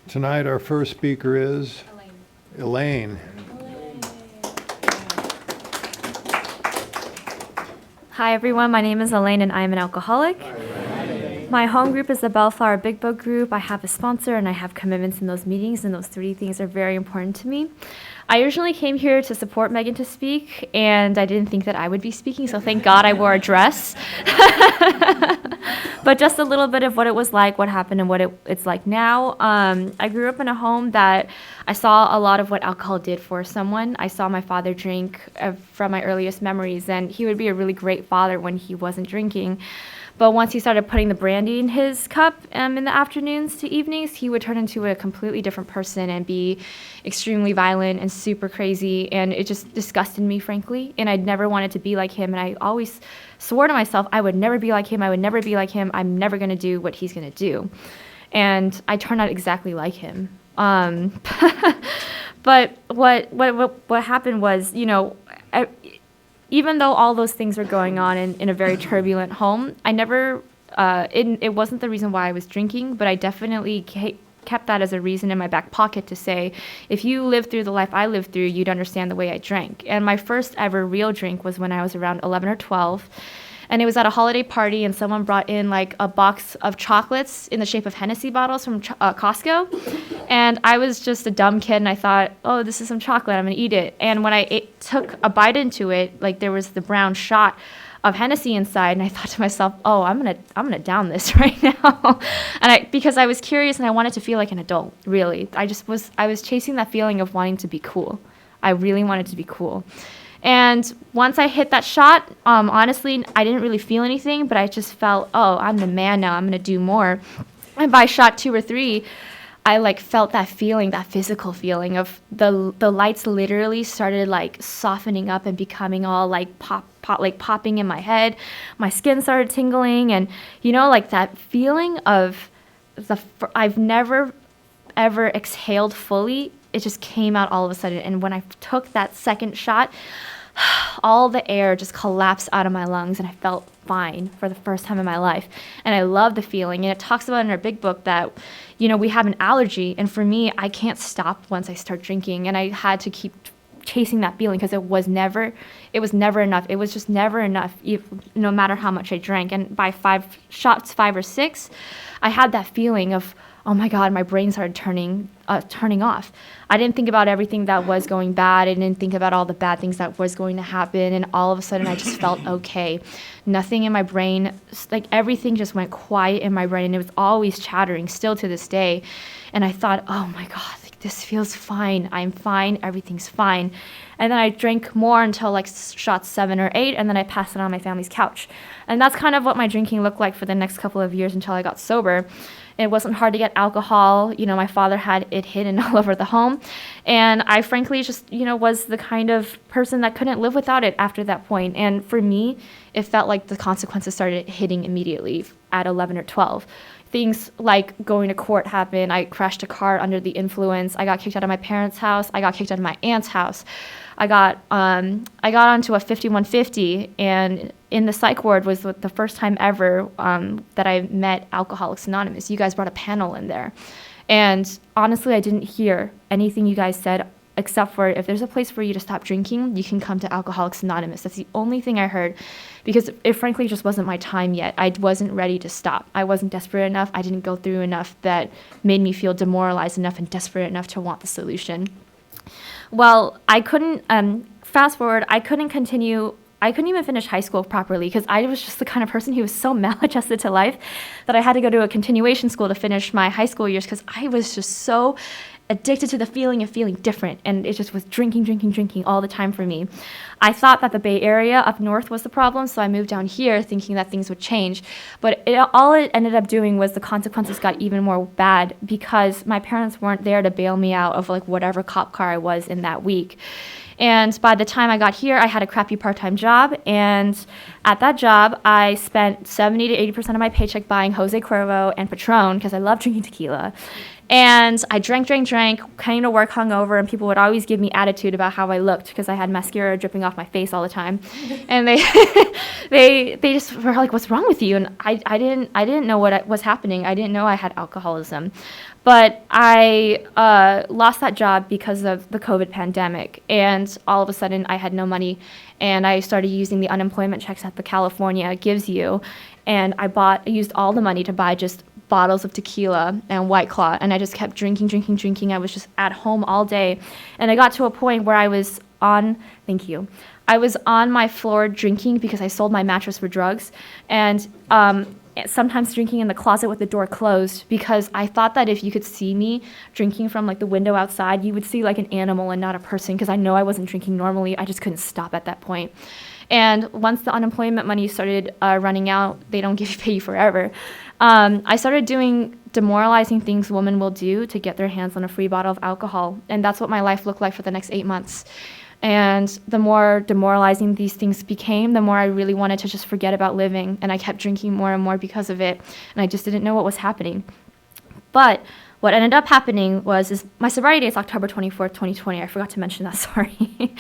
Tonight, our first speaker is Elaine. Hi everyone, my name is Elaine and I am an alcoholic. My home group is the Bellflower Big Book group. I have a sponsor and I have commitments in those meetings, and those three things are very important to me. I originally came here to support Megan to speak, and I didn't think that I would be speaking, so thank God I wore a dress. But just a little bit of what it was like, what happened, and what it's like now. I grew up in a home that I saw a lot of what alcohol did for someone. I saw my father drink from my earliest memories, and he would be a really great father when he wasn't drinking. But once he started putting the brandy in his cup in the afternoons to evenings, he would turn into a completely different person and be extremely violent and super crazy. And it just disgusted me, frankly. And I'd never wanted to be like him. And I always swore to myself, I would never be like him. I would never be like him. I'm never going to do what he's going to do. And I turned out exactly like him. But what happened was, even though all those things were going on in a very turbulent home, I never, it wasn't the reason why I was drinking, but I definitely kept that as a reason in my back pocket to say, if you lived through the life I lived through, you'd understand the way I drank. And my first ever real drink was when I was around 11 or 12. And it was at a holiday party, and someone brought in like a box of chocolates in the shape of Hennessy bottles from Costco. And I was just a dumb kid, and I thought, oh, this is some chocolate, I'm gonna eat it. And when I took a bite into it, like there was the brown shot of Hennessy inside, and I thought to myself, oh, I'm gonna down this right now. And because I was curious and I wanted to feel like an adult, really. I was chasing that feeling of wanting to be cool. I really wanted to be cool. And once I hit that shot, honestly, I didn't really feel anything, but I just felt, oh, I'm the man now, I'm going to do more. And by shot 2 or 3, I felt that feeling, that physical feeling of the lights literally started softening up and becoming all popping in my head. My skin started tingling, and that feeling of I've never ever exhaled fully. It just came out all of a sudden. And when I took that second shot, all the air just collapsed out of my lungs, and I felt fine for the first time in my life. And I love the feeling. And it talks about in our big book that, we have an allergy. And for me, I can't stop once I start drinking. And I had to keep chasing that feeling because it was never enough. It was just never enough, no matter how much I drank. And by 5 or 6, I had that feeling of, oh my God, my brain started turning off. I didn't think about everything that was going bad. I didn't think about all the bad things that was going to happen. And all of a sudden, I just felt okay. Nothing in my brain, everything just went quiet in my brain. And it was always chattering, still to this day. And I thought, oh my God, this feels fine. I'm fine. Everything's fine. And then I drank more until shots 7 or 8, and then I passed it on my family's couch. And that's kind of what my drinking looked like for the next couple of years until I got sober. It wasn't hard to get alcohol. My father had it hidden all over the home. And I frankly just, was the kind of person that couldn't live without it after that point. And for me, it felt like the consequences started hitting immediately at 11 or 12. Things like going to court happened. I crashed a car under the influence. I got kicked out of my parents' house. I got kicked out of my aunt's house. I got onto a 5150, and in the psych ward was the first time ever that I met Alcoholics Anonymous. You guys brought a panel in there. And honestly, I didn't hear anything you guys said except for, if there's a place for you to stop drinking, you can come to Alcoholics Anonymous. That's the only thing I heard, because it frankly just wasn't my time yet. I wasn't ready to stop. I wasn't desperate enough. I didn't go through enough that made me feel demoralized enough and desperate enough to want the solution. Well, I couldn't, fast forward, I couldn't even finish high school properly because I was just the kind of person who was so maladjusted to life that I had to go to a continuation school to finish my high school years because I was just so addicted to the feeling of feeling different, and it just was drinking all the time for me. I thought that the Bay Area up north was the problem, so I moved down here thinking that things would change. But all it ended up doing was the consequences got even more bad because my parents weren't there to bail me out of whatever cop car I was in that week. And by the time I got here, I had a crappy part-time job, and at that job, I spent 70 to 80% of my paycheck buying Jose Cuervo and Patron because I love drinking tequila. And I drank, came to work hungover, and people would always give me attitude about how I looked because I had mascara dripping off my face all the time. And they just were like, "What's wrong with you?" And I didn't know what was happening. I didn't know I had alcoholism. But I lost that job because of the COVID pandemic, and all of a sudden I had no money, and I started using the unemployment checks that the California gives you, and I used all the money to buy just bottles of tequila and White Claw, and I just kept drinking. I was just at home all day, and I got to a point where I was on my floor drinking because I sold my mattress for drugs, and sometimes drinking in the closet with the door closed, because I thought that if you could see me drinking from like the window outside, you would see like an animal and not a person, because I know I wasn't drinking normally. I just couldn't stop at that point. And once the unemployment money started running out, they don't pay you forever. I started doing demoralizing things women will do to get their hands on a free bottle of alcohol, and that's what my life looked like for the next 8 months. And the more demoralizing these things became, the more I really wanted to just forget about living. And I kept drinking more and more because of it. And I just didn't know what was happening. But what ended up happening is my sobriety date is October 24th, 2020. I forgot to mention that, sorry.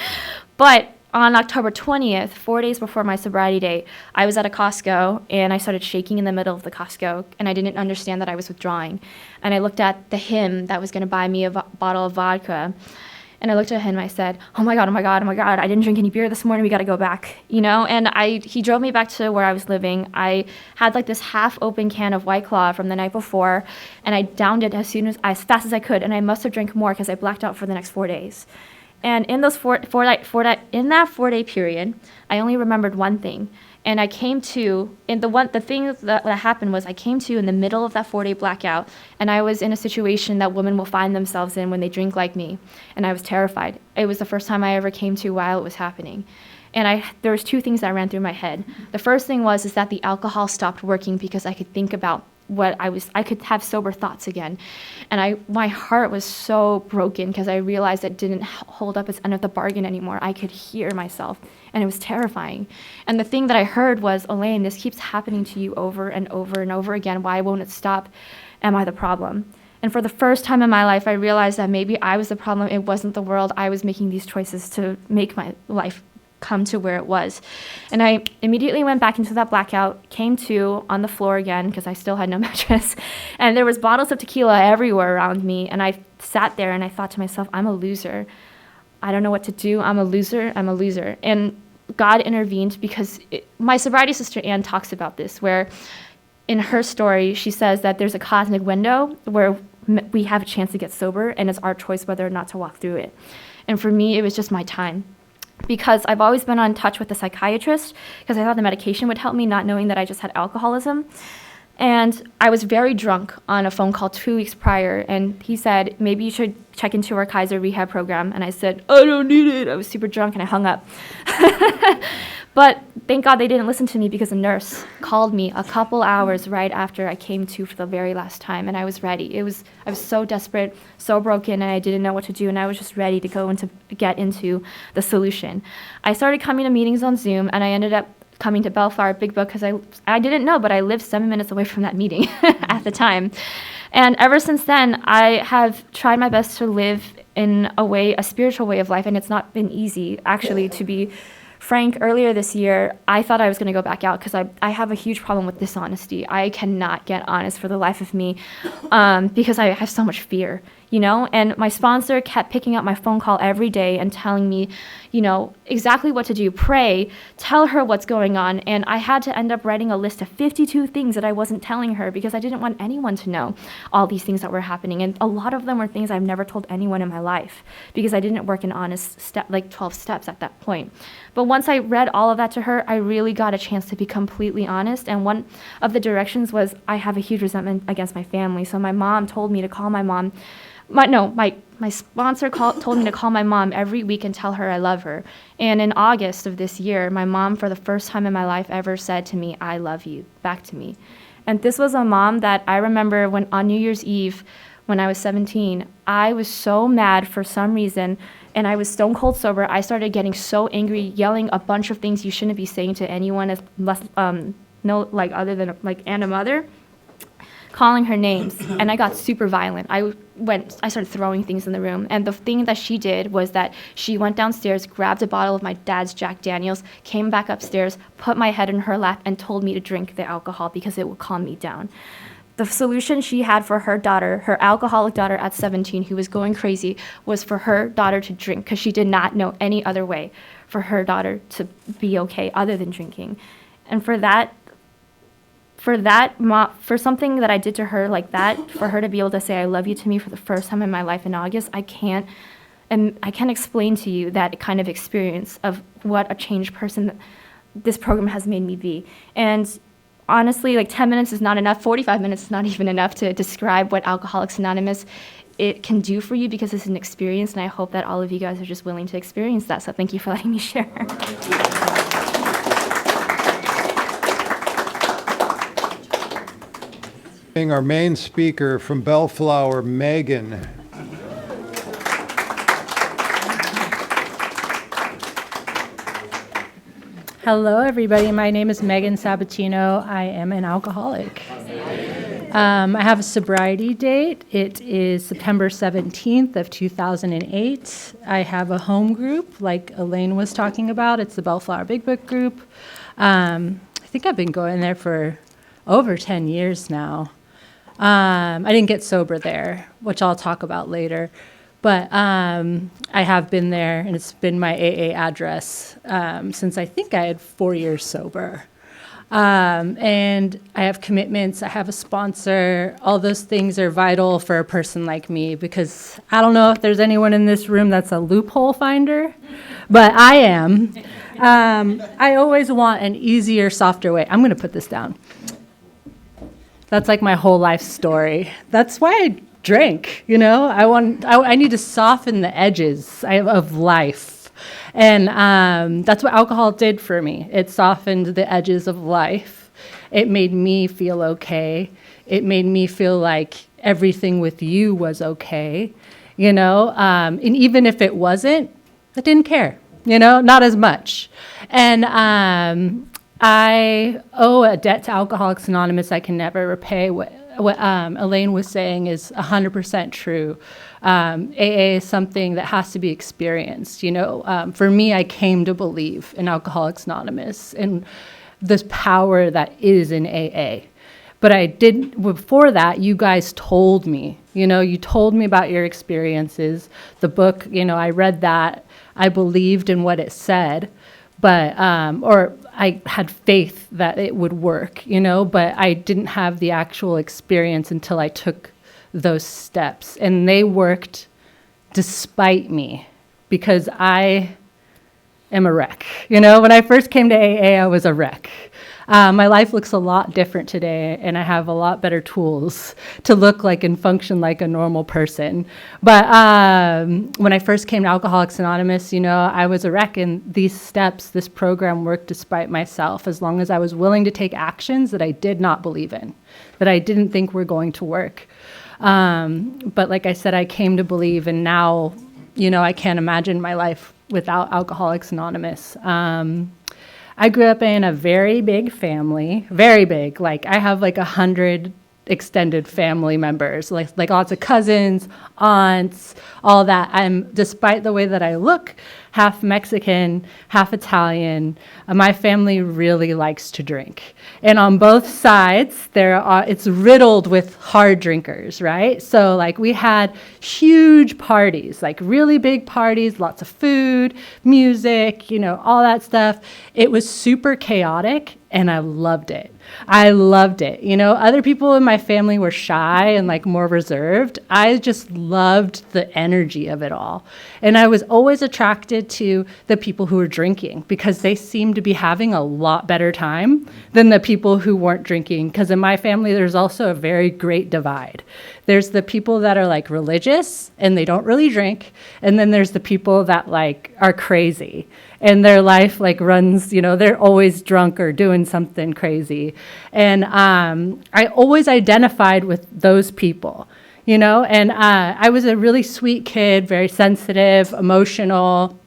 But on October 20th, 4 days before my sobriety date, I was at a Costco, and I started shaking in the middle of the Costco, and I didn't understand that I was withdrawing. And I looked at the him that was going to buy me a bottle of vodka. And I looked at him and I said, oh my God, I didn't drink any beer this morning. We got to go back, And he drove me back to where I was living. I had like this half open can of White Claw from the night before, and I downed it as fast as I could. And I must have drank more because I blacked out for the next 4 days. And in those in that 4 day period, I only remembered one thing. And I came to, the thing that happened was I came to in the middle of that 4 day blackout, and I was in a situation that women will find themselves in when they drink like me. And I was terrified. It was the first time I ever came to while it was happening. And there was two things that ran through my head. The first thing was that the alcohol stopped working because I could think about I could have sober thoughts again. And my heart was so broken because I realized it didn't hold up its end of the bargain anymore. I could hear myself, and it was terrifying. And the thing that I heard was, Elaine, this keeps happening to you over and over and over again. Why won't it stop? Am I the problem? And for the first time in my life, I realized that maybe I was the problem. It wasn't the world. I was making these choices to make my life come to where it was. And I immediately went back into that blackout, came to on the floor again because I still had no mattress, and there was bottles of tequila everywhere around me, and I sat there and I thought to myself, I'm a loser. I don't know what to do. I'm a loser. And God intervened because my sobriety sister Anne talks about this, where in her story she says that there's a cosmic window where we have a chance to get sober, and it's our choice whether or not to walk through it. And for me, it was just my time. Because I've always been on touch with a psychiatrist because I thought the medication would help me, not knowing that I just had alcoholism. And I was very drunk on a phone call 2 weeks prior, and he said, maybe you should check into our Kaiser rehab program. And I said, I don't need it. I was super drunk, and I hung up. But thank God they didn't listen to me, because a nurse called me a couple hours right after I came to for the very last time, and I was ready. I was so desperate, so broken, and I didn't know what to do, and I was just ready to get into the solution. I started coming to meetings on Zoom, and I ended up coming to Bellflower Big Book because I didn't know, but I lived 7 minutes away from that meeting at the time. And ever since then, I have tried my best to live in a spiritual way of life, and it's not been easy, actually, to be frank. Earlier this year, I thought I was going to go back out because I have a huge problem with dishonesty. I cannot get honest for the life of me because I have so much fear, And my sponsor kept picking up my phone call every day and telling me, exactly what to do. Pray, tell her what's going on. And I had to end up writing a list of 52 things that I wasn't telling her because I didn't want anyone to know all these things that were happening. And a lot of them were things I've never told anyone in my life because I didn't work in honest 12 steps at that point. But once I read all of that to her, I really got a chance to be completely honest. And one of the directions was I have a huge resentment against my family. So my mom told me to call my mom. My sponsor told me to call my mom every week and tell her I love her. And in August of this year, my mom, for the first time in my life, ever said to me, I love you, back to me. And this was a mom that I remember when on New Year's Eve, when I was 17, I was so mad for some reason, and I was stone cold sober. I started getting so angry, yelling a bunch of things you shouldn't be saying to anyone, other than and a mother, calling her names, and I got super violent. I started throwing things in the room, and the thing that she did was that she went downstairs, grabbed a bottle of my dad's Jack Daniels, came back upstairs, put my head in her lap, and told me to drink the alcohol because it would calm me down. The solution she had for her daughter, her alcoholic daughter at 17, who was going crazy, was for her daughter to drink, because she did not know any other way for her daughter to be okay other than drinking. And for something that I did to her like that, for her to be able to say I love you to me for the first time in my life in August, I can't explain to you that kind of experience of what a changed person this program has made me be. And honestly, like 10 minutes is not enough, 45 minutes is not even enough to describe what Alcoholics Anonymous it can do for you, because it's an experience, and I hope that all of you guys are just willing to experience that. So thank you for letting me share. Our main speaker from Bellflower, Megan. Hello, everybody. My name is Megan Sabatino. I am an alcoholic. I have a sobriety date. It is September 17th of 2008. I have a home group, like Elaine was talking about. It's the Bellflower Big Book group. I think I've been going there for over 10 years now. I didn't get sober there, which I'll talk about later. But I have been there, and it's been my AA address since I think I had 4 years sober. And I have commitments. I have a sponsor. All those things are vital for a person like me, because I don't know if there's anyone in this room that's a loophole finder, but I am. I always want an easier, softer way. I'm going to put this down. That's like my whole life story. That's why I drink, you know. I need to soften the edges of life. And that's what alcohol did for me. It softened the edges of life. It made me feel okay. It made me feel like everything with you was okay, you know. And even if it wasn't, I didn't care, you know, not as much. And I owe a debt to Alcoholics Anonymous I can never repay. What Elaine was saying is 100% true. AA is something that has to be experienced. You know, for me, I came to believe in Alcoholics Anonymous and this power that is in AA. But I didn't, before that, you guys told me, you know, you told me about your experiences. The book, you know, I read that. I believed in what it said. But, or I had faith that it would work, you know, but I didn't have the actual experience until I took those steps. And they worked despite me, because I am a wreck. You know, when I first came to AA, I was a wreck. My life looks a lot different today, and I have a lot better tools to look like and function like a normal person. But when I first came to Alcoholics Anonymous, you know, I was a wreck, and these steps, this program worked despite myself, as long as I was willing to take actions that I did not believe in, that I didn't think were going to work. But like I said, I came to believe, and now, you know, I can't imagine my life without Alcoholics Anonymous. I grew up in a very big family, very big. Like, I have like 100 extended family members, like lots of cousins, aunts, all that. Despite the way that I look, half Mexican, half Italian. My family really likes to drink. And on both sides, it's riddled with hard drinkers, right? So like we had huge parties, like really big parties, lots of food, music, you know, all that stuff. It was super chaotic, and I loved it. I loved it. You know, other people in my family were shy and like more reserved. I just loved the energy of it all. And I was always attracted to the people who were drinking, because they seemed to be having a lot better time than the people who weren't drinking. Because in my family, there's also a very great divide. There's the people that are like religious and they don't really drink. And then there's the people that like are crazy. And their life like runs, you know, they're always drunk or doing something crazy. And I always identified with those people, you know, and I was a really sweet kid, very sensitive, emotional.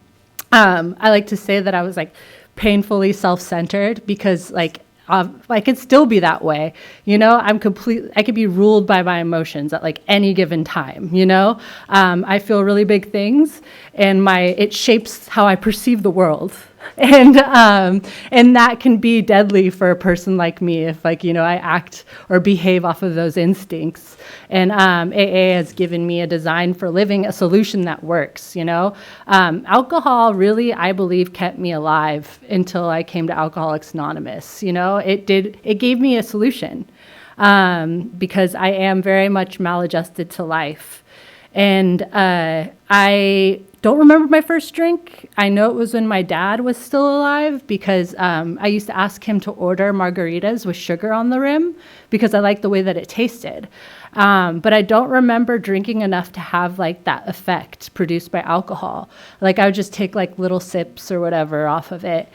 I like to say that I was like painfully self-centered, because like I could still be that way, you know. I could be ruled by my emotions at like any given time, you know. I feel really big things, and it shapes how I perceive the world. And that can be deadly for a person like me if, like, you know, I act or behave off of those instincts. And AA has given me a design for living, a solution that works, you know. Alcohol really, I believe, kept me alive until I came to Alcoholics Anonymous. You know, it gave me a solution because I am very much maladjusted to life. And I don't remember my first drink. I know it was when my dad was still alive because I used to ask him to order margaritas with sugar on the rim because I liked the way that it tasted. But I don't remember drinking enough to have like that effect produced by alcohol. Like I would just take like little sips or whatever off of it.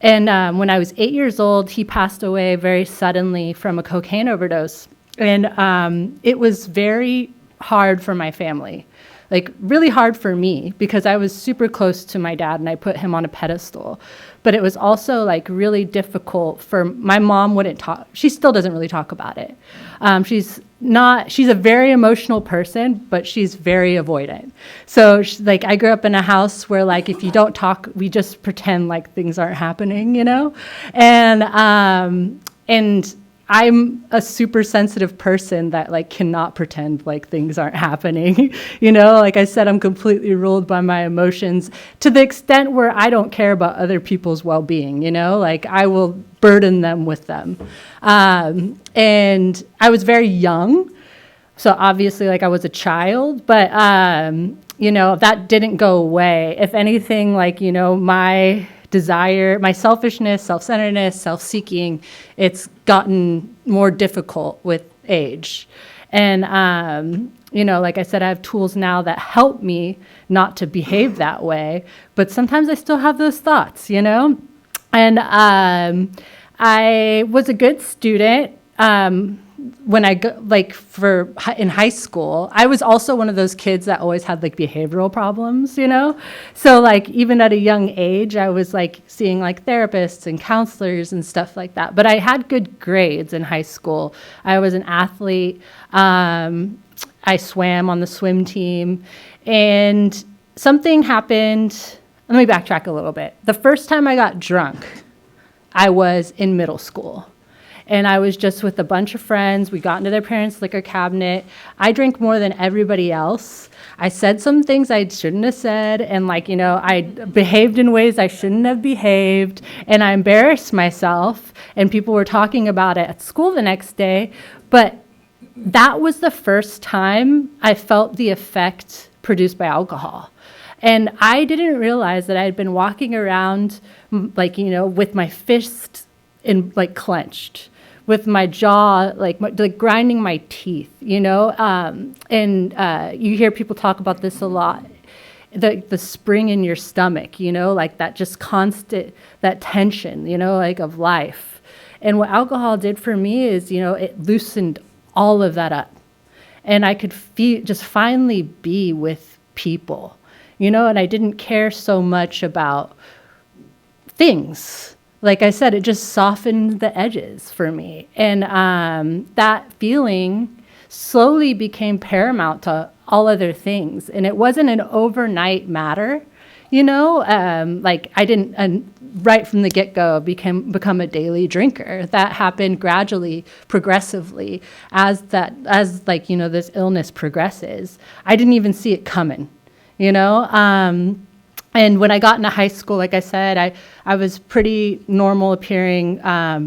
And when I was 8 years old, he passed away very suddenly from a cocaine overdose. And it was very hard for my family, like really hard for me because I was super close to my dad and I put him on a pedestal. But it was also like really difficult for my mom wouldn't talk. She still doesn't really talk about it. She's a very emotional person, but she's very avoidant. So like I grew up in a house where like if you don't talk, we just pretend like things aren't happening, you know? And I'm a super sensitive person that like cannot pretend like things aren't happening. You know, like I said, I'm completely ruled by my emotions to the extent where I don't care about other people's well-being, you know, like I will burden them with them. And I was very young. So obviously like I was a child, but, you know, that didn't go away. If anything, like, you know, my desire, my selfishness, self-centeredness, self-seeking, it's gotten more difficult with age. And, you know, like I said, I have tools now that help me not to behave that way, but sometimes I still have those thoughts, you know? And I was a good student. When I go, like in high school, I was also one of those kids that always had like behavioral problems, you know? So like even at a young age, I was like seeing like therapists and counselors and stuff like that. But I had good grades in high school. I was an athlete. I swam on the swim team. And something happened. Let me backtrack a little bit. The first time I got drunk, I was in middle school. And I was just with a bunch of friends. We got into their parents' liquor cabinet. I drank more than everybody else. I said some things I shouldn't have said. And like, you know, I behaved in ways I shouldn't have behaved. And I embarrassed myself. And people were talking about it at school the next day. But that was the first time I felt the effect produced by alcohol. And I didn't realize that I had been walking around like, you know, with my fist in like clenched, with my jaw, like grinding my teeth, you know? And you hear people talk about this a lot, the spring in your stomach, you know, like that just constant, that tension, you know, like of life. And what alcohol did for me is, you know, it loosened all of that up. And I could just finally be with people, you know, and I didn't care so much about things. Like I said, it just softened the edges for me. And that feeling slowly became paramount to all other things. And it wasn't an overnight matter, you know, like I didn't, right from the get-go, become a daily drinker. That happened gradually, progressively, as like, you know, this illness progresses. I didn't even see it coming, you know. And when I got into high school, like I said, I was pretty normal appearing,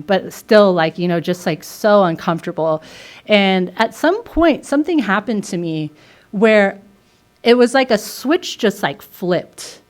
but still like, you know, just like so uncomfortable. And at some point, something happened to me where it was like a switch just like flipped.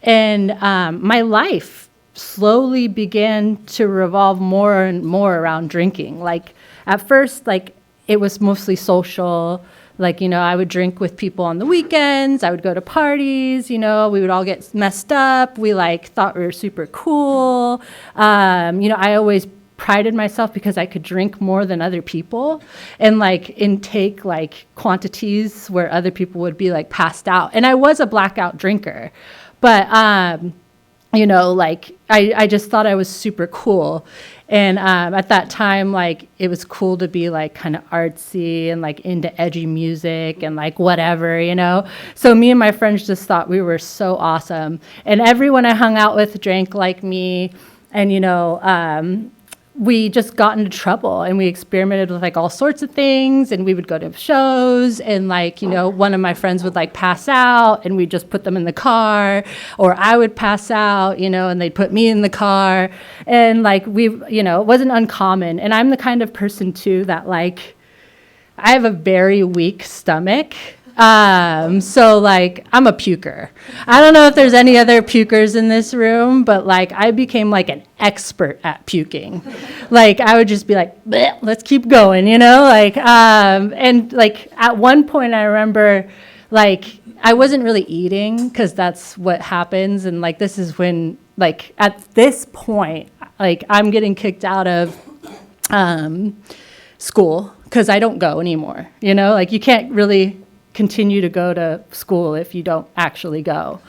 And my life slowly began to revolve more and more around drinking. Like at first, like it was mostly social. Like, you know, I would drink with people on the weekends. I would go to parties, you know, we would all get messed up. We like thought we were super cool. You know, I always prided myself because I could drink more than other people and like intake like quantities where other people would be like passed out. And I was a blackout drinker, but you know, like I just thought I was super cool. And at that time, like it was cool to be like kind of artsy and like into edgy music and like whatever, you know. So me and my friends just thought we were so awesome. And everyone I hung out with drank like me. And, you know, we just got into trouble and we experimented with like all sorts of things, and we would go to shows and like, you know, one of my friends would like pass out and we'd just put them in the car, or I would pass out, you know, and they'd put me in the car. And like you know, it wasn't uncommon. And I'm the kind of person too that like, I have a very weak stomach. So like I'm a puker. I don't know if there's any other pukers in this room, but like I became like an expert at puking. Like I would just be like, let's keep going, you know, like, and like at one point I remember like I wasn't really eating because that's what happens. And like, this is when like at this point, like I'm getting kicked out of, school because I don't go anymore, you know, like you can't really continue to go to school if you don't actually go,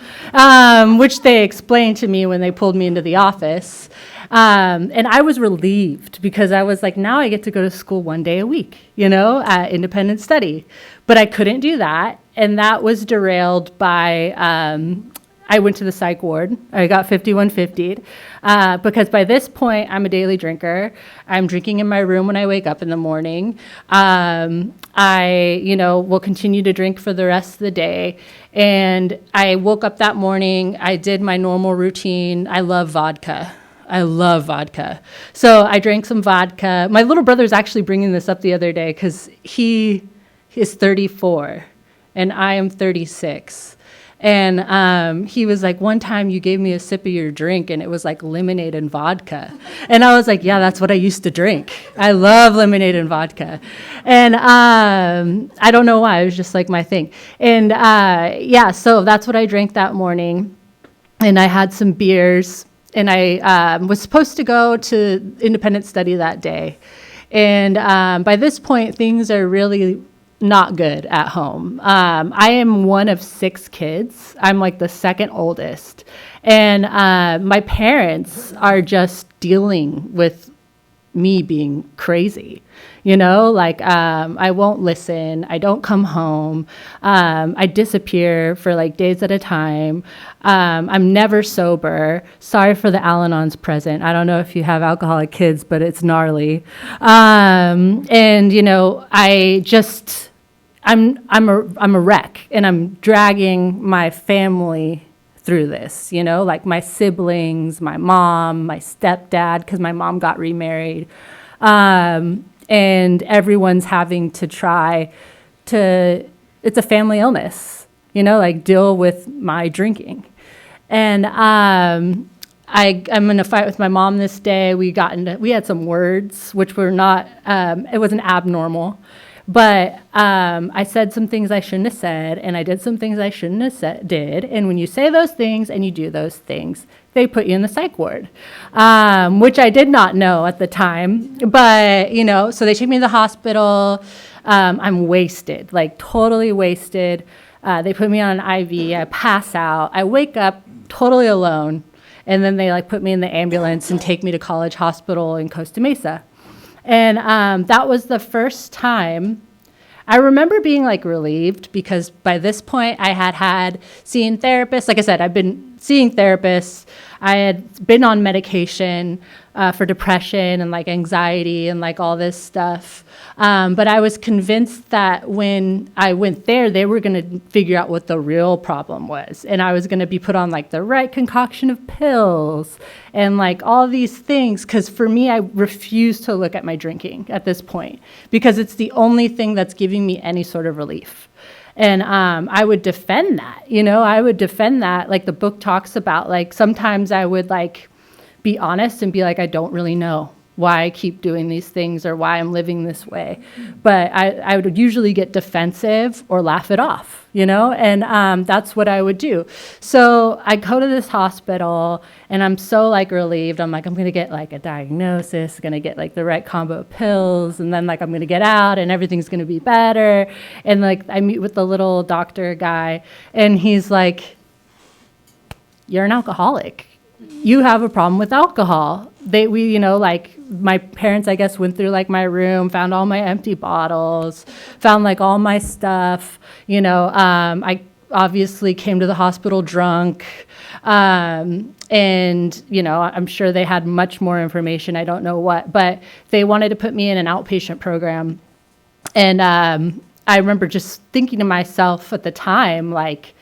which they explained to me when they pulled me into the office. And I was relieved because I was like, now I get to go to school 1 day a week, you know, at independent study. But I couldn't do that. And that was derailed by, I went to the psych ward. I got 5150'd because by this point, I'm a daily drinker. I'm drinking in my room when I wake up in the morning. I, you know, will continue to drink for the rest of the day. And I woke up that morning. I did my normal routine. I love vodka. So I drank some vodka. My little brother's actually bringing this up the other day because he is 34 and I am 36. And he was like, one time you gave me a sip of your drink and it was like lemonade and vodka. And I was like, yeah, that's what I used to drink. I love lemonade and vodka. And I don't know why, it was just like my thing. And yeah, so that's what I drank that morning. And I had some beers, and I was supposed to go to independent study that day. And by this point, things are really not good at home. I am one of 6 kids. I'm like the second oldest. And my parents are just dealing with me being crazy, you know, like I won't listen. I don't come home. I disappear for like days at a time. I'm never sober. Sorry for the Al-Anons present. I don't know if you have alcoholic kids, but it's gnarly. And, you know, I'm a wreck, and I'm dragging my family through this, you know, like my siblings, my mom, my stepdad, because my mom got remarried. And everyone's having to try to, it's a family illness, you know, like deal with my drinking. And I'm in a fight with my mom this day. We had some words, which were not, it wasn't abnormal. But I said some things I shouldn't have said, and I did some things I shouldn't have did. And when you say those things and you do those things, they put you in the psych ward, which I did not know at the time. But, you know, so they take me to the hospital. I'm wasted, like totally wasted. They put me on an IV. I pass out. I wake up totally alone. And then they like put me in the ambulance and take me to College Hospital in Costa Mesa. And that was the first time. I remember being like relieved because by this point I had seen therapists. Like I said, I've been seeing therapists. I had been on medication for depression and like anxiety and like all this stuff. But I was convinced that when I went there, they were going to figure out what the real problem was. And I was going to be put on like the right concoction of pills and like all these things. Because for me, I refuse to look at my drinking at this point because it's the only thing that's giving me any sort of relief. And I would defend that, you know, like the book talks about, like sometimes I would like be honest and be like, I don't really know why I keep doing these things or why I'm living this way. But I would usually get defensive or laugh it off, you know, and that's what I would do. So I go to this hospital and I'm so like relieved. I'm like, I'm going to get like a diagnosis, going to get like the right combo of pills. And then like, I'm going to get out and everything's going to be better. And like, I meet with the little doctor guy and he's like, you're an alcoholic. you have a problem with alcohol. Like my parents, I guess, went through like my room, found all my empty bottles, found like all my stuff. I obviously came to the hospital drunk. And, I'm sure they had much more information. I don't know what, but they wanted to put me in an outpatient program. And I remember just thinking to myself at the time, like,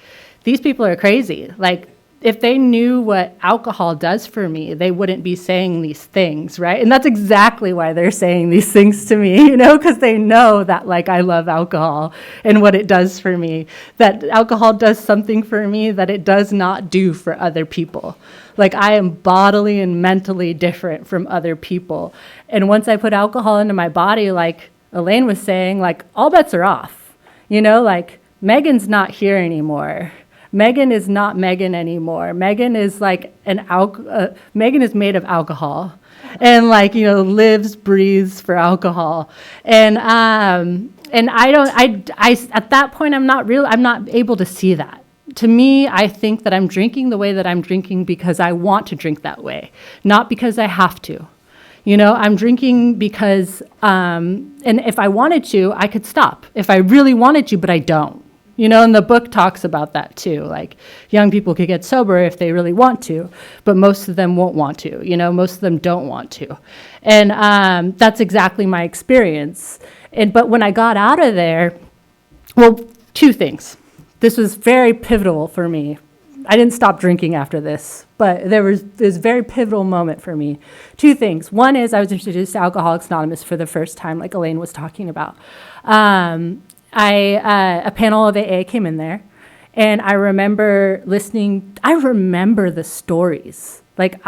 these people are crazy. Like, if they knew what alcohol does for me, they wouldn't be saying these things, right? And that's exactly why they're saying these things to me, because they know that, like, I love alcohol and what it does for me, that alcohol does something for me that it does not do for other people. Like, I am bodily and mentally different from other people. And once I put alcohol into my body, like Elaine was saying, like, all bets are off, like Megan's not here anymore. Megan is not Megan anymore. Megan is like Megan is made of alcohol, and lives, breathes for alcohol. And at that point I'm not able to see that. To me, I think that I'm drinking the way that I'm drinking because I want to drink that way, not because I have to. I'm drinking because, and if I wanted to, I could stop if I really wanted to, but I don't. And the book talks about that too. Like, young people could get sober if they really want to, but most of them won't want to. Most of them don't want to. And that's exactly my experience. But when I got out of there, well, two things. This was very pivotal for me. I didn't stop drinking after this, but there was this very pivotal moment for me. Two things. One is I was introduced to Alcoholics Anonymous for the first time, like Elaine was talking about. A panel of AA came in there, and I remember listening. I remember the stories. Like,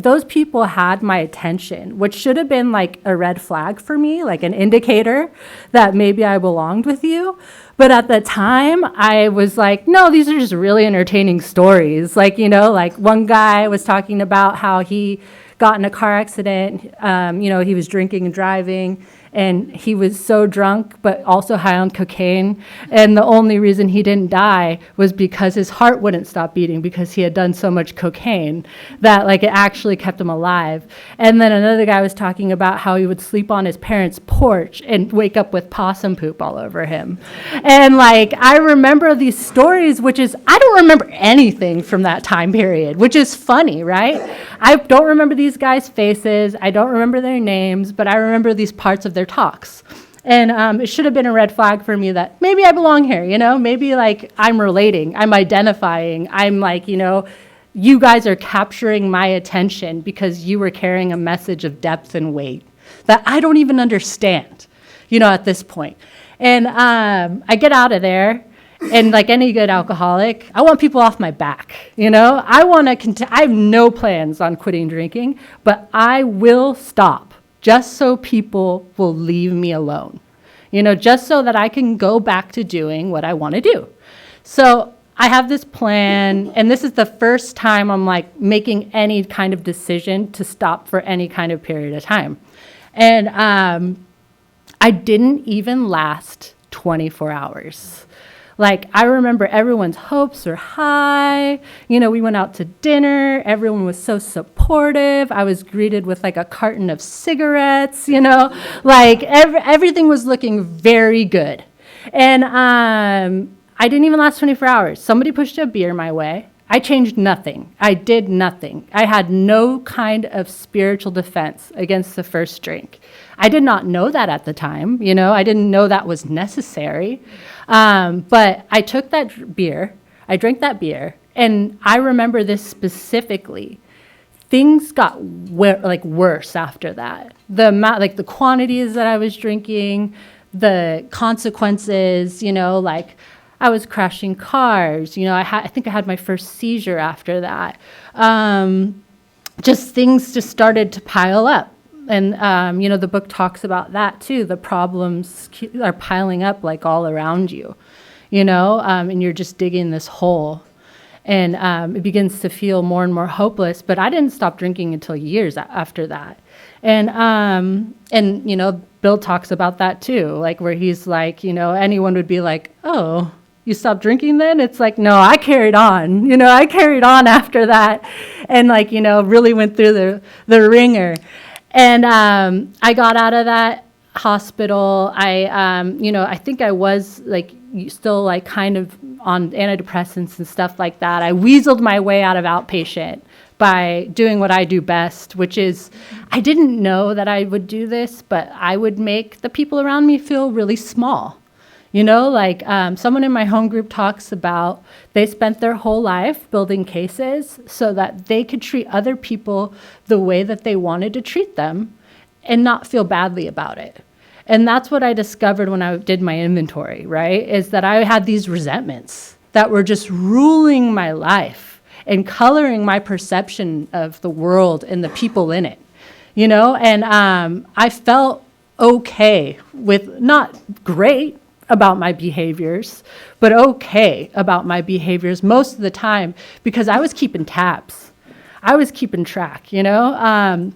those people had my attention, which should have been like a red flag for me, like an indicator that maybe I belonged with you. But at the time, I was like, no, these are just really entertaining stories. Like, like one guy was talking about how he got in a car accident. He was drinking and driving, and he was so drunk, but also high on cocaine. And the only reason he didn't die was because his heart wouldn't stop beating because he had done so much cocaine that, like, it actually kept him alive. And then another guy was talking about how he would sleep on his parents' porch and wake up with possum poop all over him. And, like, I remember these stories, I don't remember anything from that time period, which is funny, right? I don't remember these guys' faces. I don't remember their names, but I remember these parts of their talks. And it should have been a red flag for me that maybe I belong here, maybe like I'm relating, I'm identifying, I'm like, you guys are capturing my attention because you were carrying a message of depth and weight that I don't even understand, at this point. And I get out of there. And like any good alcoholic, I want people off my back, I have no plans on quitting drinking, but I will stop just so people will leave me alone, just so that I can go back to doing what I want to do. So I have this plan, and this is the first time I'm like making any kind of decision to stop for any kind of period of time. And I didn't even last 24 hours. Like, I remember everyone's hopes were high. We went out to dinner. Everyone was so supportive. I was greeted with like a carton of cigarettes, like everything was looking very good. And I didn't even last 24 hours. Somebody pushed a beer my way. I changed nothing. I did nothing. I had no kind of spiritual defense against the first drink. I did not know that at the time. I didn't know that was necessary. But I took that beer, I drank that beer, and I remember this specifically. Things got worse after that. The amount, like the quantities that I was drinking, the consequences, I was crashing cars. I think I had my first seizure after that. Things just started to pile up. And, the book talks about that too. The problems are piling up like all around you, and you're just digging this hole. And it begins to feel more and more hopeless. But I didn't stop drinking until years after that. And Bill talks about that too, like where he's like, anyone would be like, oh, you stopped drinking then? It's like, no, I carried on. I carried on after that and like, really went through the ringer. And I got out of that hospital. I think I was like still like kind of on antidepressants and stuff like that. I weaseled my way out of outpatient by doing what I do best, which is I didn't know that I would do this, but I would make the people around me feel really small. Someone in my home group talks about they spent their whole life building cases so that they could treat other people the way that they wanted to treat them and not feel badly about it. And that's what I discovered when I did my inventory, right? Is that I had these resentments that were just ruling my life and coloring my perception of the world and the people in it, And I felt okay with, not great about my behaviors, but okay about my behaviors most of the time because I was keeping tabs. I was keeping track, And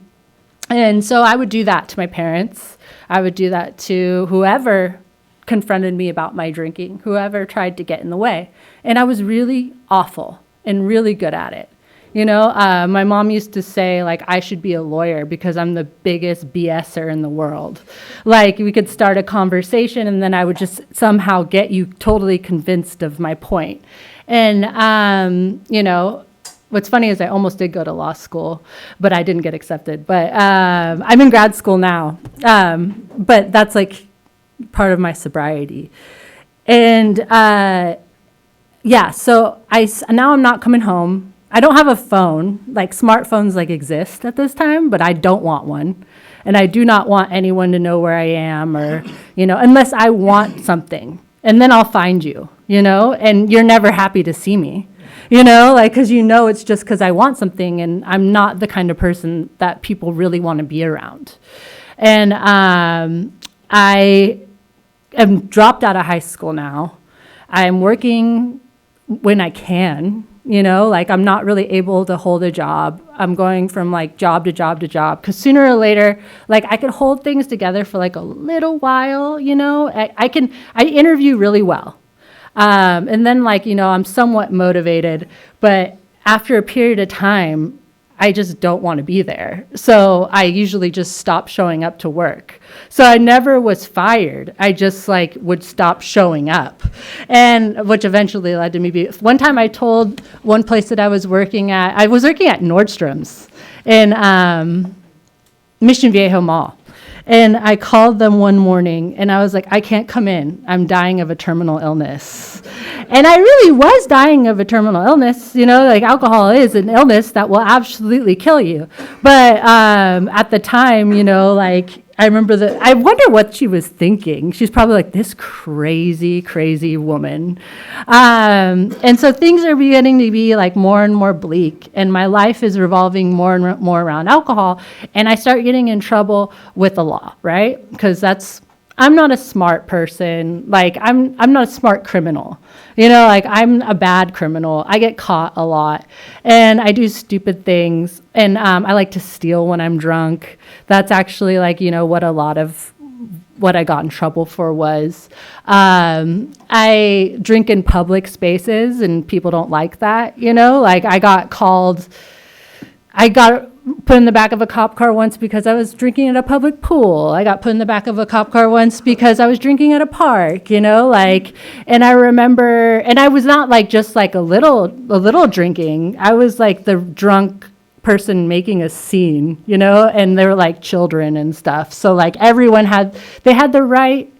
so I would do that to my parents. I would do that to whoever confronted me about my drinking, whoever tried to get in the way. And I was really awful and really good at it. My mom used to say, like, I should be a lawyer because I'm the biggest BSer in the world. Like, we could start a conversation and then I would just somehow get you totally convinced of my point. And, what's funny is I almost did go to law school, but I didn't get accepted. But I'm in grad school now. But that's like part of my sobriety. And so now I'm not coming home. I don't have a phone. Like smartphones like exist at this time, but I don't want one. And I do not want anyone to know where I am or, unless I want something. And then I'll find you, and you're never happy to see me. Because it's just because I want something and I'm not the kind of person that people really want to be around. And I am dropped out of high school now. I'm working when I can, I'm not really able to hold a job. I'm going from like job to job to job because sooner or later, like I could hold things together for like a little while, I interview really well. And then I'm somewhat motivated, but after a period of time, I just don't want to be there. So I usually just stop showing up to work. So I never was fired. I just would stop showing up. And which eventually led to me one time I told one place that I was working at Nordstrom's in Mission Viejo Mall. And I called them one morning and I was like, I can't come in. I'm dying of a terminal illness. And I really was dying of a terminal illness. Alcohol is an illness that will absolutely kill you. But at the time, I remember I wonder what she was thinking. She's probably like, this crazy, crazy woman. And so things are beginning to be like more and more bleak. And my life is revolving more and more around alcohol. And I start getting in trouble with the law, right? Because I'm not a smart person. I'm not a smart criminal. I'm a bad criminal. I get caught a lot. And I do stupid things. And I like to steal when I'm drunk. That's actually what a lot of what I got in trouble for was. I drink in public spaces and people don't like that, I got put in the back of a cop car once because I was drinking at a public pool. I got put in the back of a cop car once because I was drinking at a park, and I remember, and I was not just a little drinking. I was the drunk person making a scene, and they were children and stuff. So everyone had the right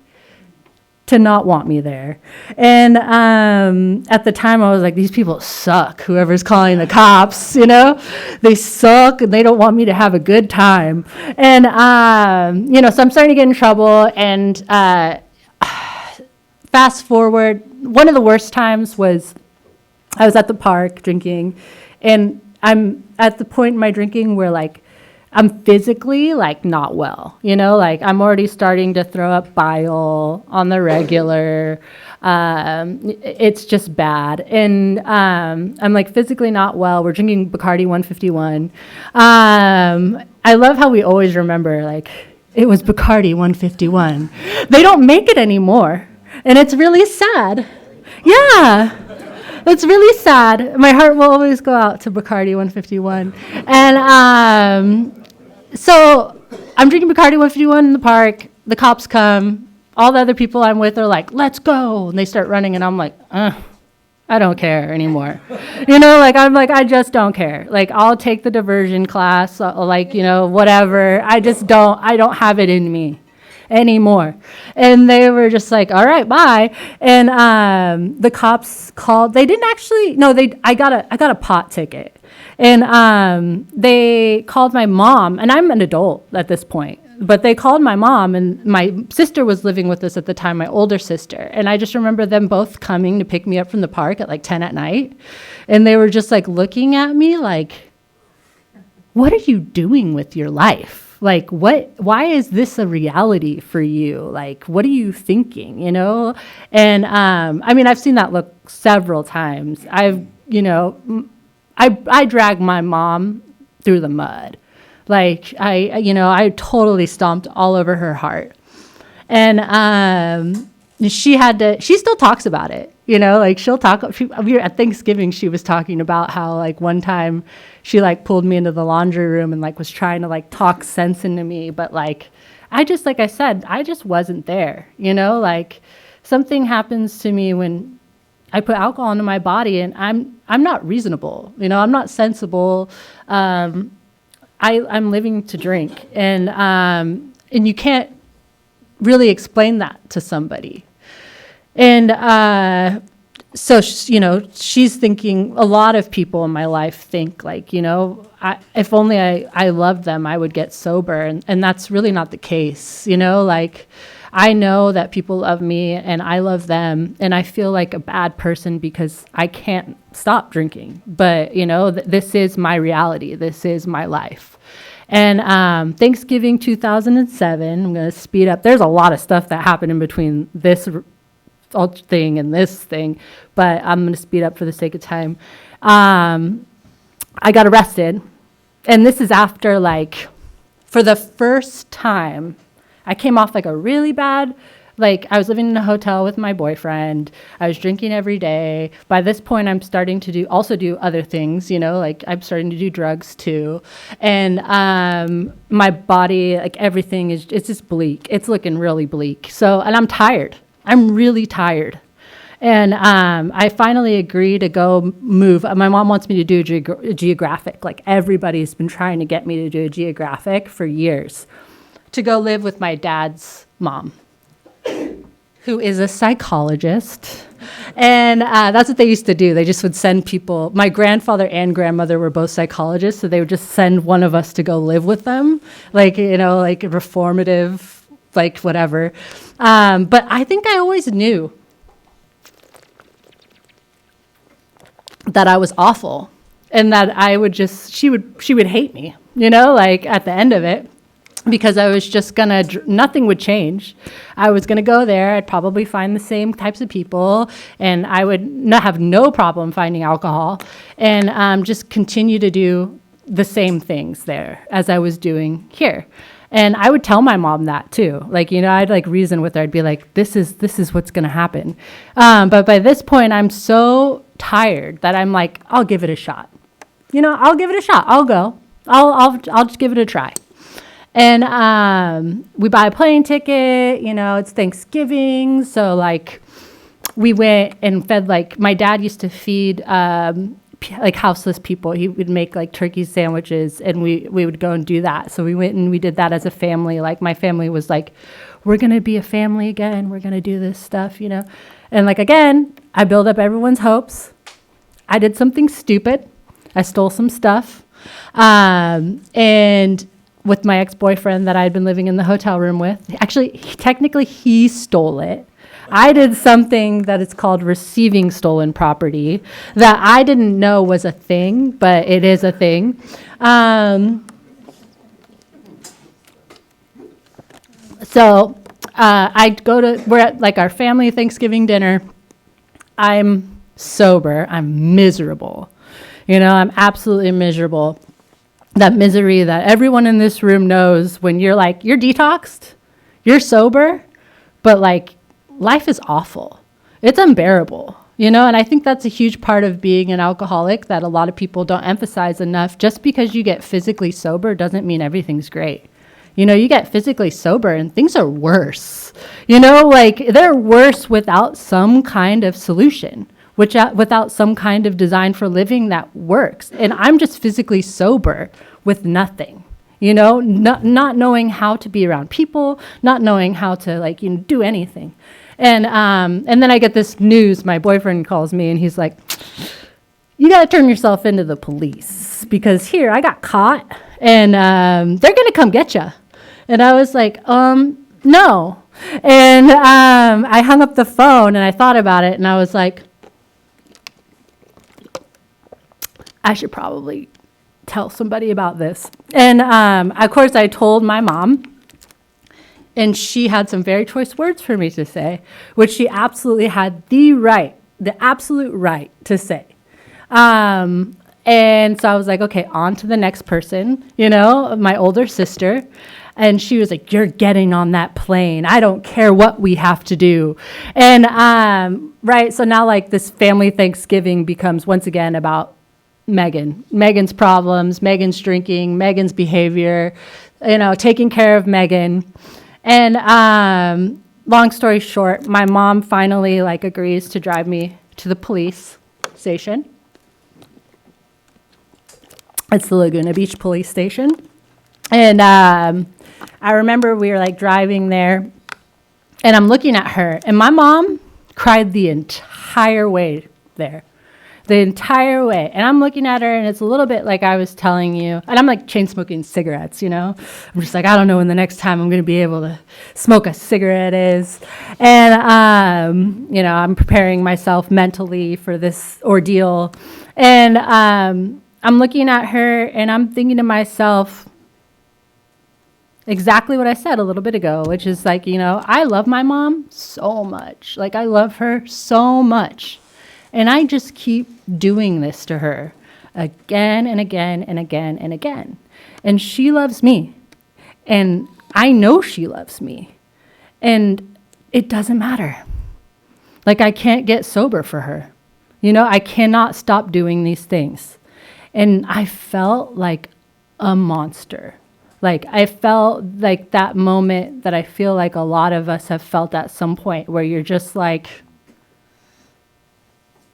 to not want me there. And at the time I was like, these people suck, whoever's calling the cops, they suck and they don't want me to have a good time. And, so I'm starting to get in trouble. And fast forward, one of the worst times was I was at the park drinking, and I'm at the point in my drinking where I'm physically not well, I'm already starting to throw up bile on the regular. It's just bad. And I'm physically not well. We're drinking Bacardi 151. I love how we always remember it was Bacardi 151. They don't make it anymore. And it's really sad. Yeah. It's really sad. My heart will always go out to Bacardi 151. And so I'm drinking Bacardi 151 in the park. The cops come. All the other people I'm with are like, let's go. And they start running. And I'm like, I don't care anymore. I'm like, I just don't care. Like, I'll take the diversion class, whatever. I don't have it in me anymore. And they were just like, all right, bye. And the cops called. They didn't actually, no, I got a pot ticket. And they called my mom, and I'm an adult at this point. But they called my mom, and my sister was living with us at the time, my older sister. And I just remember them both coming to pick me up from the park at like 10 at night. And they were just like looking at me like, what are you doing with your life? Like, why is this a reality for you? Like, what are you thinking, And I've seen that look several times. I drag my mom through the mud. Like, I totally stomped all over her heart. And she still talks about it, she'll talk. At Thanksgiving, she was talking about how, like, one time she, like, pulled me into the laundry room and, like, was trying to, like, talk sense into me. But, like I said, I just wasn't there, Like, something happens to me when I put alcohol into my body, and I'm not reasonable, I'm not sensible. I'm living to drink, and you can't really explain that to somebody. And so she's thinking. A lot of people in my life think, like, if only I loved them, I would get sober, and that's really not the case. Like, I know that people love me and I love them, and I feel like a bad person because I can't stop drinking. But, this is my reality. This is my life. And Thanksgiving 2007, I'm going to speed up. There's a lot of stuff that happened in between this thing and this thing, but I'm going to speed up for the sake of time. I got arrested, and this is after, like, for the first time, I came off like a really bad, like, I was living in a hotel with my boyfriend. I was drinking every day. By this point, I'm starting to do other things, like I'm starting to do drugs too. And my body, like, everything it's just bleak. It's looking really bleak. So, and I'm tired. I'm really tired. And I finally agreed to go move. My mom wants me to do a geographic. Like, everybody's been trying to get me to do a geographic for years, to go live with my dad's mom, who is a psychologist. And that's what they used to do. They just would send people. My grandfather and grandmother were both psychologists, so they would just send one of us to go live with them, like, like reformative, like, whatever. But I think I always knew that I was awful, and that I would she would hate me, like, at the end of it. Because I was just nothing would change. I was gonna go there. I'd probably find the same types of people, and I would have no problem finding alcohol, and just continue to do the same things there as I was doing here. And I would tell my mom that too. Like, I'd like reason with her. I'd be like, this is what's gonna happen. But by this point, I'm so tired that I'm like, I'll give it a shot. I'll give it a shot. I'll go. I'll just give it a try. And we buy a plane ticket, it's Thanksgiving. So, like, we went and fed, like, my dad used to feed, like, houseless people. He would make, like, turkey sandwiches, and we would go and do that. So we went and we did that as a family. Like, my family was like, we're going to be a family again. We're going to do this stuff, And, like, again, I build up everyone's hopes. I did something stupid. I stole some stuff. And with my ex-boyfriend that I had been living in the hotel room with. Actually, technically, he stole it. I did something that is called receiving stolen property that I didn't know was a thing, but it is a thing. So we're at, like, our family Thanksgiving dinner. I'm sober. I'm miserable. I'm absolutely miserable. That misery that everyone in this room knows when you're like, you're detoxed, you're sober, but, like, life is awful. It's unbearable. You know, and I think that's a huge part of being an alcoholic that a lot of people don't emphasize enough. Just because you get physically sober doesn't mean everything's great. You know, you get physically sober and things are worse. You know, like they're worse without some kind of solution, without some kind of design for living that works. And I'm just physically sober with nothing. You know, not knowing how to be around people, not knowing how to like, you know, do anything. And then I get this news. My boyfriend calls me and he's like, you got to turn yourself into the police because here I got caught and they're going to come get you. And I was like, no. And I hung up the phone and I thought about it and I was like, I should probably tell somebody about this. And of course I told my mom. And she had some very choice words for me to say, which she absolutely had the absolute right to say. And so I was like, okay, on to the next person, you know, my older sister. And she was like, you're getting on that plane. I don't care what we have to do. And, right, so now like this family Thanksgiving becomes once again about Megan's problems, Megan's drinking, Megan's behavior, you know, taking care of Megan. And long story short, my mom finally like agrees to drive me to the police station. It's the Laguna Beach Police Station. And I remember we were like driving there and I'm looking at her and my mom cried the entire way there. The entire way. And I'm looking at her and it's a little bit like I was telling you. And I'm like chain smoking cigarettes, you know. I'm just like, I don't know when the next time I'm going to be able to smoke a cigarette is. And, you know, I'm preparing myself mentally for this ordeal. And I'm looking at her and I'm thinking to myself exactly what I said a little bit ago, which is like, you know, I love my mom so much. Like I love her so much. And I just keep doing this to her again and again and again and again. And she loves me. And I know she loves me. And it doesn't matter. Like I can't get sober for her. You know, I cannot stop doing these things. And I felt like a monster. Like I felt like that moment that I feel like a lot of us have felt at some point where you're just like,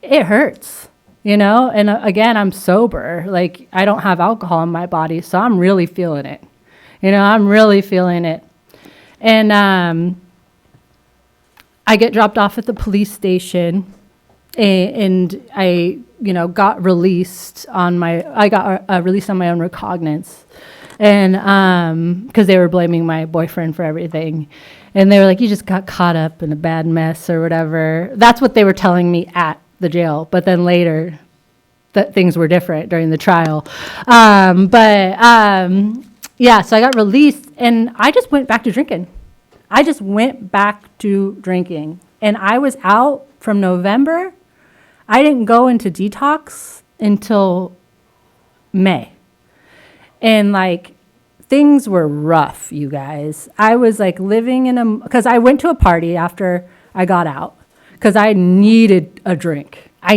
it hurts, you know? And again, I'm sober. Like I don't have alcohol in my body, so I'm really feeling it. You know, I'm really feeling it. And I get dropped off at the police station and I, you know, got released on my own recognizance. And because they were blaming my boyfriend for everything. And they were like, you just got caught up in a bad mess or whatever. That's what they were telling me at the jail. But then later, that things were different during the trial. Yeah, so I got released and I just went back to drinking. And I was out from November. I didn't go into detox until May. And like things were rough, you guys. I was like living because I went to a party after I got out because I needed a drink. I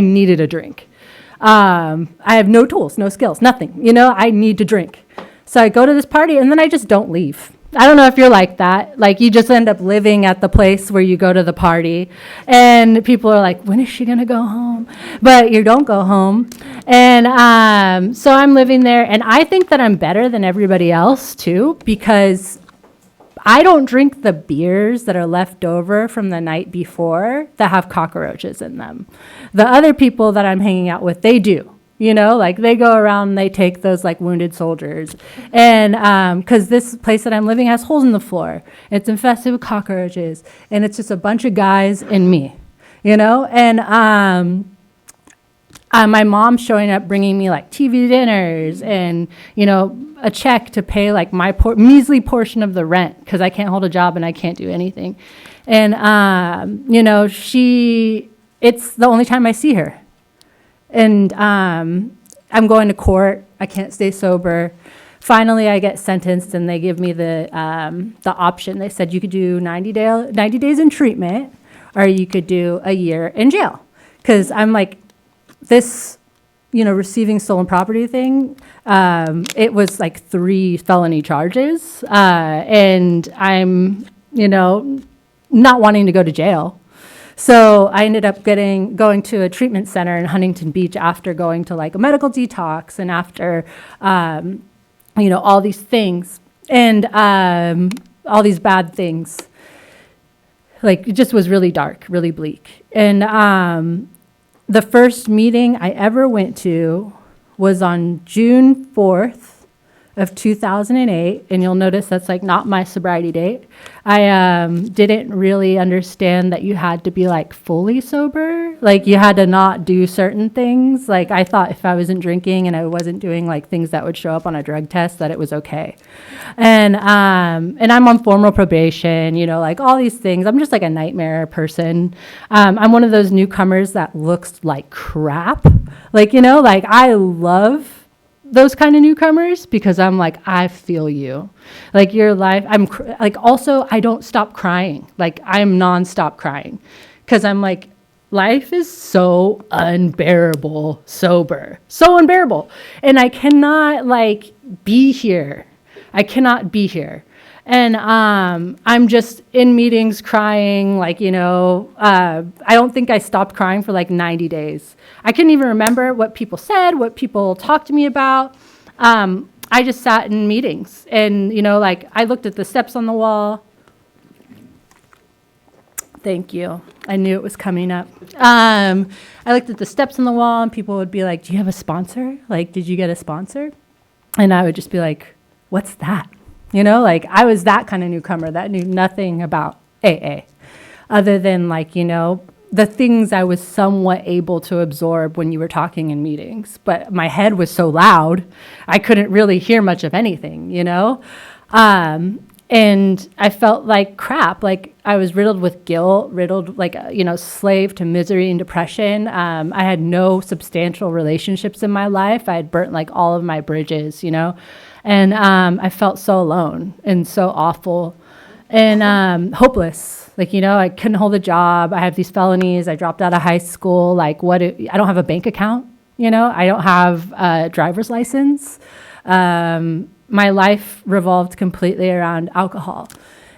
have no tools, no skills, nothing. You know, I need to drink. So I go to this party and then I just don't leave. I don't know if you're like that. Like you just end up living at the place where you go to the party and people are like, when is she going to go home? But you don't go home. And so I'm living there and I think that I'm better than everybody else too, because I don't drink the beers that are left over from the night before that have cockroaches in them. The other people that I'm hanging out with, they do. You know, like they go around and they take those like wounded soldiers. And because this place that I'm living has holes in the floor. It's infested with cockroaches. And it's just a bunch of guys and me, you know. And my mom's showing up bringing me like TV dinners and, you know, a check to pay like my measly portion of the rent because I can't hold a job and I can't do anything. And, you know, it's the only time I see her. And I'm going to court. I can't stay sober. Finally, I get sentenced, and they give me the option. They said you could do 90 days in treatment, or you could do a year in jail. because I'm like, this, receiving stolen property thing, it was like 3 felony charges, and I'm, not wanting to go to jail. So I ended up going to a treatment center in Huntington Beach after going to like a medical detox and after, all these things and all these bad things. Like, it just was really dark, really bleak. And the first meeting I ever went to was on June 4th of 2008, and you'll notice that's like not my sobriety date. I didn't really understand that you had to be like fully sober, like you had to not do certain things. Like, I thought if I wasn't drinking and I wasn't doing like things that would show up on a drug test, that it was okay. And I'm on formal probation, like all these things. I'm just like a nightmare person. I'm one of those newcomers that looks like crap. Like, like I love those kind of newcomers because I'm like, I feel you. Like, your life, also, I don't stop crying. Like, I'm nonstop crying because I'm like, life is so unbearable sober, so unbearable. And I cannot be here. I cannot be here. And I'm just in meetings crying, I don't think I stopped crying for like 90 days. I couldn't even remember what people said, what people talked to me about. I just sat in meetings and, I looked at the steps on the wall. Thank you. I knew it was coming up. I looked at the steps on the wall and people would be like, do you have a sponsor? Like, did you get a sponsor? And I would just be like, what's that? I was that kind of newcomer that knew nothing about AA other than the things I was somewhat able to absorb when you were talking in meetings. But my head was so loud, I couldn't really hear much of anything, And I felt like crap. Like, I was riddled with guilt, slave to misery and depression. I had no substantial relationships in my life. I had burnt all of my bridges, And I felt so alone and so awful and hopeless. I couldn't hold a job. I have these felonies. I dropped out of high school. I don't have a bank account. I don't have a driver's license. My life revolved completely around alcohol.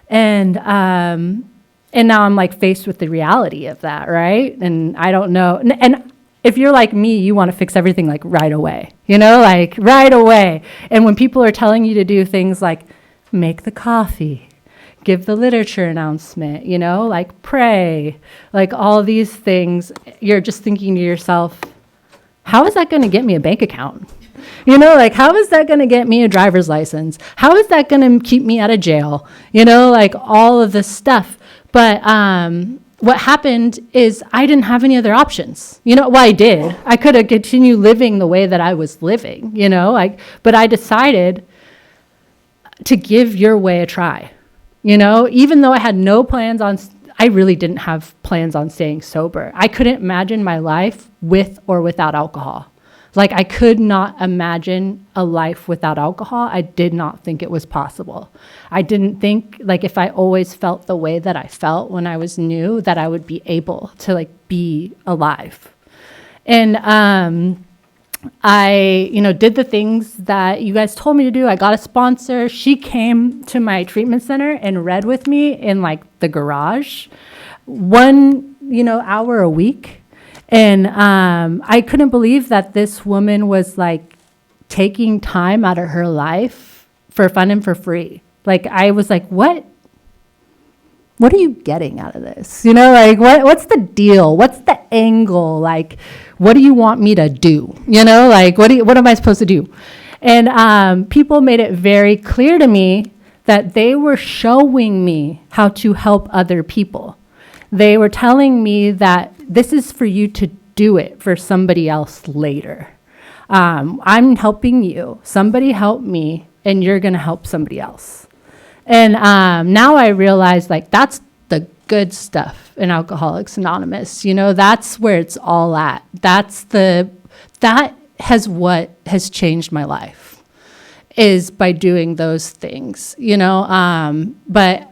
And now I'm faced with the reality of that, right? And I don't know. And if you're like me, you want to fix everything right away, right away. And when people are telling you to do things like make the coffee, give the literature announcement, pray, all these things, you're just thinking to yourself, how is that going to get me a bank account? How is that going to get me a driver's license? How is that going to keep me out of jail? All of this stuff. But what happened is I didn't have any other options. Well, I did. I could have continued living the way that I was living, but I decided to give your way a try, even though I had no plans I really didn't have plans on staying sober. I couldn't imagine my life with or without alcohol. I could not imagine a life without alcohol. I did not think it was possible. I didn't think, if I always felt the way that I felt when I was new, that I would be able to, be alive. And I, did the things that you guys told me to do. I got a sponsor. She came to my treatment center and read with me in, the garage 1, hour a week. And I couldn't believe that this woman was taking time out of her life for fun and for free. I was like, what are you getting out of this? What's the deal? What's the angle? What do you want me to do? What am I supposed to do? And people made it very clear to me that they were showing me how to help other people. They were telling me that this is for you to do it for somebody else later. I'm helping you. Somebody help me, and you're going to help somebody else. And now I realize that's the good stuff in Alcoholics Anonymous. That's where it's all at. That what has changed my life is by doing those things, but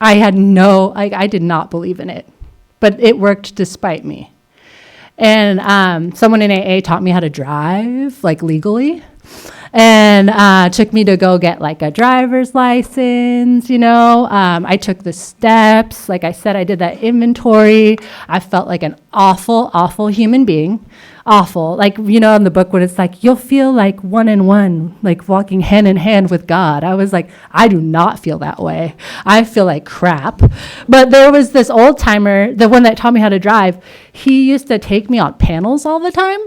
I did not believe in it, but it worked despite me. And someone in AA taught me how to drive, like legally, and took me to go get like a driver's license, you know. I took the steps. Like I said, I did that inventory. I felt like an awful, awful human being. Awful. Like, you know, in the book when it's like, you'll feel like one in one, like walking hand in hand with God. I was like, I do not feel that way. I feel like crap. But there was this old timer, the one that taught me how to drive. He used to take me on panels all the time.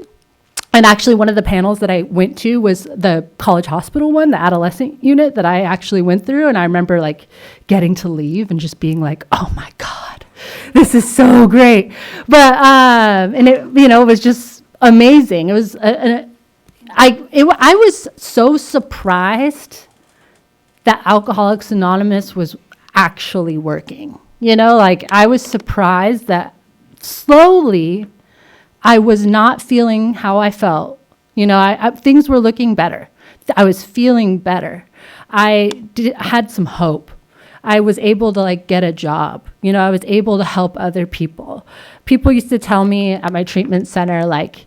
And actually, one of the panels that I went to was the college hospital one, the adolescent unit that I actually went through. And I remember like getting to leave and just being like, oh my God, this is so great. But, and it, you know, it was just amazing. It was, I was so surprised that Alcoholics Anonymous was actually working. You know, like I was surprised that slowly I was not feeling how I felt. You know, things were looking better. I was feeling better. I had some hope. I was able to like get a job. You know, I was able to help other people. People used to tell me at my treatment center, like,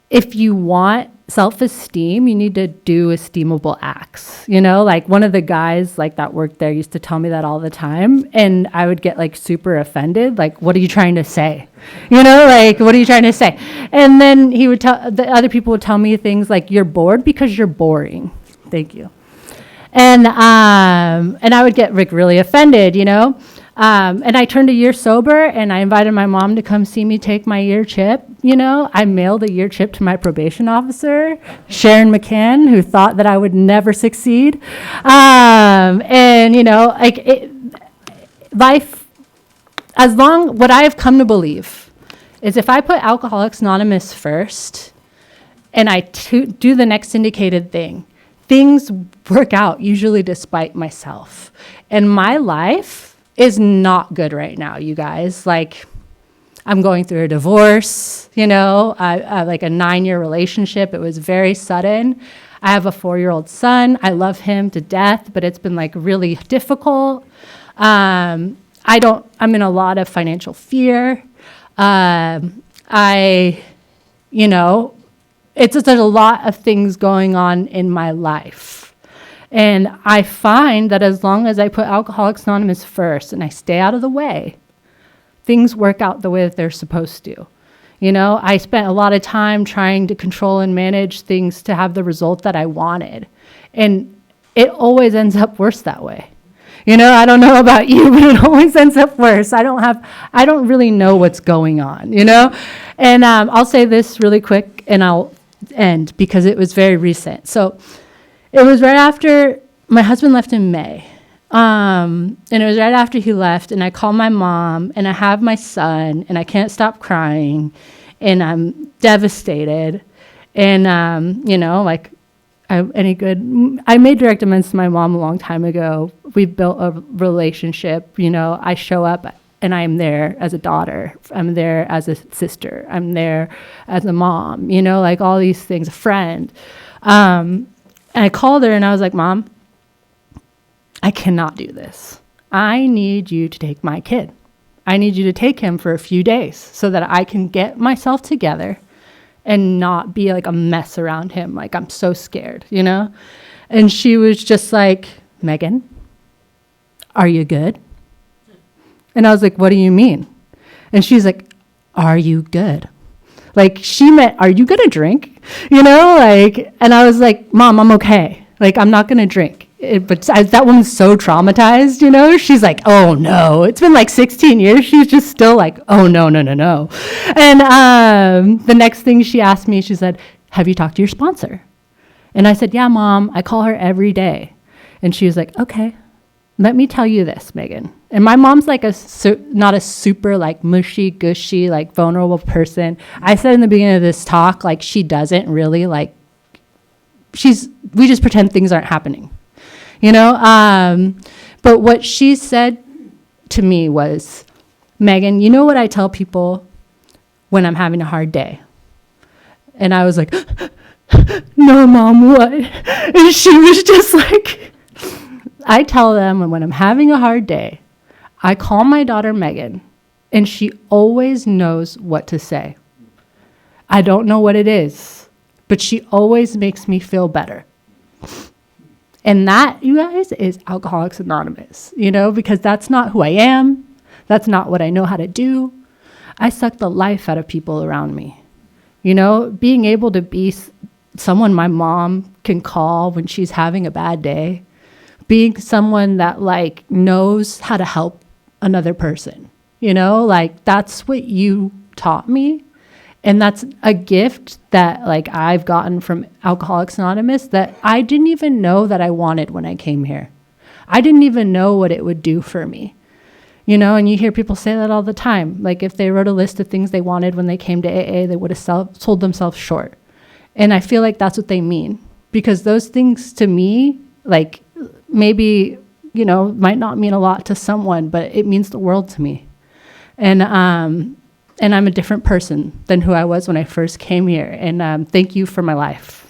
if you want self-esteem, you need to do esteemable acts. You know, like one of the guys like that worked there used to tell me that all the time. And I would get like super offended. Like, what are you trying to say? You know, like, what are you trying to say? And then he would tell, the other people would tell me things like, you're bored because you're boring. Thank you. And I would get like really offended, you know. And I turned a year sober, and I invited my mom to come see me take my year chip. You know, I mailed a year chip to my probation officer, Sharon McCann, who thought that I would never succeed. And you know, like life, what I have come to believe is if I put Alcoholics Anonymous first, and I do the next indicated thing, things work out usually despite myself. And my life is not good right now, you guys. Like, I'm going through a divorce, you know, I like a 9-year relationship. It was very sudden. I have a 4-year-old son. I love him to death, but it's been like really difficult. I'm in a lot of financial fear. You know, there's a lot of things going on in my life. And I find that as long as I put Alcoholics Anonymous first and I stay out of the way, things work out the way that they're supposed to. You know, I spent a lot of time trying to control and manage things to have the result that I wanted. And it always ends up worse that way. You know, I don't know about you, but it always ends up worse. I don't really know what's going on, you know? And I'll say this really quick and I'll end because it was very recent. So it was right after my husband left in May. And it was right after he left, and I call my mom, and I have my son, and I can't stop crying, and I'm devastated. And, you know, like, I made direct amends to my mom a long time ago. We built a relationship. You know, I show up, and I'm there as a daughter. I'm there as a sister. I'm there as a mom, you know, like all these things, a friend. And I called her and I was like, Mom, I cannot do this. I need you to take my kid. I need you to take him for a few days so that I can get myself together and not be like a mess around him. Like, I'm so scared, you know? And she was just like, Megan, are you good? And I was like, what do you mean? And she's like, are you good? Like, she meant, are you going to drink? You know, like, and I was like, Mom, I'm okay. Like, I'm not going to drink. But that woman's so traumatized, you know? She's like, oh, no. It's been like 16 years. She's just still like, oh, no. And the next thing she asked me, she said, have you talked to your sponsor? And I said, yeah, Mom. I call her every day. And she was like, okay, let me tell you this, Megan. And my mom's like not a super like mushy, gushy, like vulnerable person. I said in the beginning of this talk, like she doesn't really like, we just pretend things aren't happening, you know? But what she said to me was, Megan, you know what I tell people when I'm having a hard day? And I was like, no, Mom, what? And she was just like, I tell them when I'm having a hard day, I call my daughter Megan, and she always knows what to say. I don't know what it is, but she always makes me feel better. And that, you guys, is Alcoholics Anonymous, because that's not who I am. That's not what I know how to do. I suck the life out of people around me. Being able to be someone my mom can call when she's having a bad day, being someone that knows how to help another person, that's what you taught me. And that's a gift that I've gotten from Alcoholics Anonymous that I didn't even know that I wanted when I came here. I didn't even know what it would do for me. And you hear people say that all the time. If they wrote a list of things they wanted when they came to AA, they would have sold themselves short. And I feel like that's what they mean. Because those things to me, maybe, might not mean a lot to someone, but it means the world to me. And I'm a different person than who I was when I first came here. And thank you for my life.